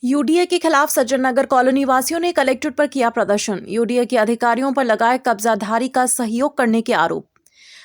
UDA के खिलाफ सज्जन नगर colony वासियों ने कलेक्ट्रेट पर किया प्रदर्शन। यूडीए के अधिकारियों पर लगाए कब्जाधारी का सहयोग करने के आरोप।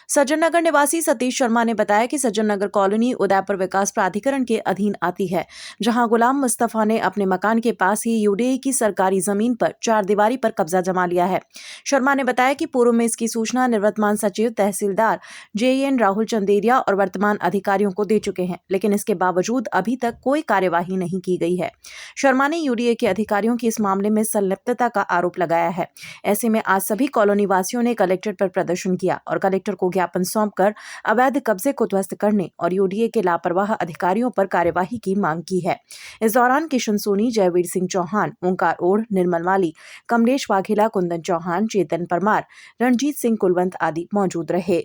सज्जन नगर निवासी सतीश शर्मा ने बताया कि सज्जन नगर कॉलोनी उदयपुर विकास प्राधिकरण के अधीन आती है, जहां गुलाम मुस्तफा ने अपने मकान के पास ही यूडीए की सरकारी जमीन पर चारदीवारी पर कब्जा जमा लिया है। शर्मा ने बताया कि पूर्व में इसकी सूचना निवर्तमान सचिव तहसीलदार जेएन राहुल चंदेरिया और वर्तमान अधिकारियों को दे चुके हैं, लेकिन इसके बावजूद अभी तक कोई कार्यवाही नहीं की गई है। शर्मा ने यूडीए के अधिकारियों की इस मामले में संलिप्तता का आरोप लगाया है। ऐसे में आज सभी कॉलोनी वासियों ने कलेक्ट्रेट पर प्रदर्शन किया और कलेक्टर को ज्ञापन सौंपकर अवैध कब्जे को ध्वस्त करने और यूडीए के लापरवाह अधिकारियों पर कार्यवाही की मांग की है। इस दौरान किशन सोनी, जयवीर सिंह चौहान, ओंकार ओढ़, निर्मल माली, कमलेश वाघेला, कुंदन चौहान, चेतन परमार, रणजीत सिंह कुलवंत आदि मौजूद रहे।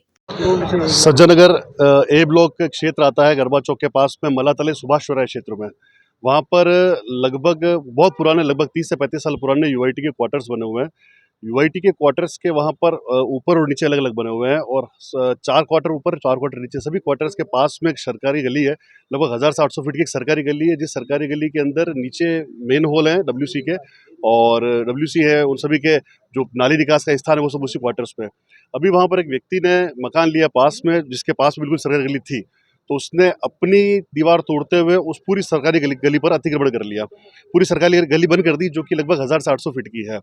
सज्जन नगर ए ब्लॉक क्षेत्र आता है, गरबा चौक के पास में मलातले सुभाष चौराहे क्षेत्र में। वहाँ पर लगभग बहुत पुराने, लगभग 30 से 35 साल पुराने यूआईटी के क्वार्टर्स बने हुए हैं। यूआईटी के क्वार्टर्स के वहाँ पर ऊपर और नीचे अलग अलग बने हुए हैं और 4 क्वार्टर ऊपर, 4 क्वार्टर नीचे, सभी क्वार्टर्स के पास में एक सरकारी गली है। लगभग 1700 फीट की एक सरकारी गली है, जिस सरकारी गली के अंदर नीचे मेन होल है डब्ल्यूसी के, और डब्ल्यूसी है उन सभी के जो नाली निकास का स्थान है वो सब उसी क्वार्टर्स पे। अभी वहाँ पर एक व्यक्ति ने मकान लिया पास में, जिसके पास बिल्कुल सरकारी गली थी, तो उसने अपनी दीवार तोड़ते हुए उस पूरी सरकारी गली पर अतिक्रमण कर लिया। पूरी सरकारी गली बंद कर दी, जो कि लगभग 1700 फीट की है।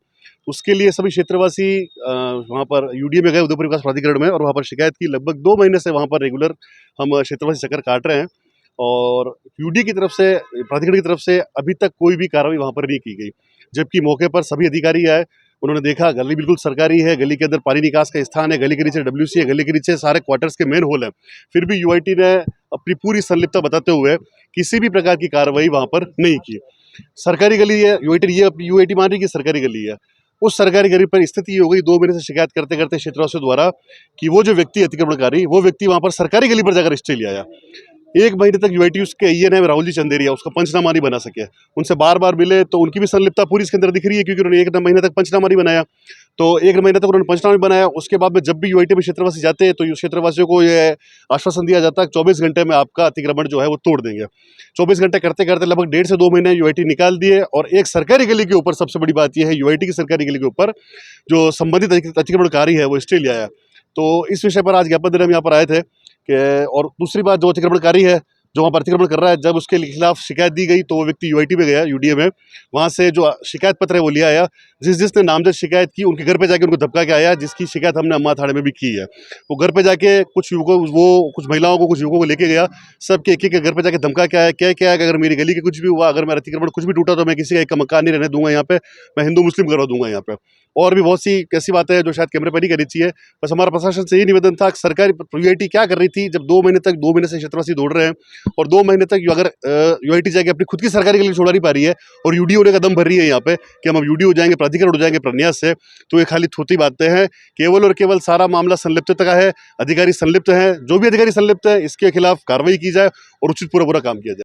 उसके लिए सभी क्षेत्रवासी वहाँ पर यूडीए में गए, उदयपुर विकास प्राधिकरण में, और वहाँ पर शिकायत की। लगभग 2 महीने से वहाँ पर रेगुलर हम क्षेत्रवासी चक्कर काट रहे हैं और यूडीए की तरफ से, प्राधिकरण की तरफ से अभी तक कोई भी कार्रवाई वहाँ पर नहीं की गई। जबकि मौके पर सभी अधिकारी आए, उन्होंने देखा गली बिल्कुल सरकारी है, गली के अंदर पानी निकास का स्थान है, गली के नीचे डब्ल्यूसी है, गली के नीचे सारे क्वार्टर्स के मेन होल है। फिर भी यूआईटी ने अपनी पूरी संलिप्तता बताते हुए किसी भी प्रकार की कार्रवाई वहाँ पर नहीं की। सरकारी गली है, यूआईटी मान रही कि सरकारी गली है। उस सरकारी गली पर स्थिति ये हो गई 2 महीने से शिकायत करते करते क्षेत्रवासियों द्वारा कि वो जो व्यक्ति अतिक्रमणकारी, वो व्यक्ति वहाँ पर सरकारी गली पर जाकर स्टे ले आया। 1 महीने तक यूआईटी उसके ईएन है राहुल जी चंदेरिया, उसका पंचनामा नहीं बना सके। उनसे बार बार मिले तो उनकी भी संलिप्तता पूरी इसके अंदर दिख रही है, क्योंकि उन्होंने 1 महीने तक पंचनामा नहीं बनाया। तो 1 महीने तक उन्होंने पंचनामा नहीं बनाया। उसके बाद में जब भी यूआईटी में क्षेत्रवासी जाते हैं तो क्षेत्रवासियों को ये आश्वासन दिया जाता है कि 24 घंटे में आपका अतिक्रमण जो है वो तोड़ देंगे। 24 घंटे करते करते लगभग 1.5 से 2 महीने यूआईटी निकाल दिए। और एक सरकारी गली के ऊपर सबसे बड़ी बात यह है, यूआईटी की सरकारी गली के ऊपर जो संबंधित अतिक्रमणकारी है वो स्टे ले आया। तो इस विषय पर आज ज्ञापन देने हम यहाँ पर आए थे कि, और दूसरी बात, जो अतिक्रमणकारी है जो वहाँ पर अतिक्रमण कर रहा है, जब उसके खिलाफ शिकायत दी गई तो वो व्यक्ति यूआईटी में गया, यूडीए में, वहाँ से जो शिकायत पत्र है वो लिया आया। जिसने नामजद शिकायत की उनके घर पे जाके उनको धमका के आया, जिसकी शिकायत हमने अम्मा थाने में भी की है। वो घर पे जाके कुछ महिलाओं को, कुछ युवकों को लेके गया, सबके एक घर पे जाके धमका के आया, क्या अगर मेरी गली के कुछ भी हुआ, अगर मेरा अतिक्रमण कुछ भी टूटा तो मैं किसी का एक मकान नहीं रहने दूंगा यहाँ पे, मैं हिंदू मुस्लिम करवा दूंगा यहाँ पे। और भी बहुत सी ऐसी बातें हैं जो शायद कैमरे पर नहीं करनी चाहिए। बस हमारा प्रशासन से यही निवेदन था कि सरकारी यूआईटी क्या कर रही थी जब 2 महीने से क्षेत्रवासी दौड़ रहे हैं, और 2 महीने तक अगर यूआईटी जाके अपनी खुद की सरकारी गली छोड़ा नहीं पा रही है और यूडी होने का दम भर रही है यहाँ पे कि हम अब यूडी हो जाएंगे, प्राधिकरण हो जाएंगे प्रन्यास से, तो ये खाली थोती बातें हैं। केवल और केवल सारा मामला संलिप्तता का है, अधिकारी संलिप्त हैं। जो भी अधिकारी संलिप्त है इसके खिलाफ कार्रवाई की जाए और उचित पूरा काम किया जाए।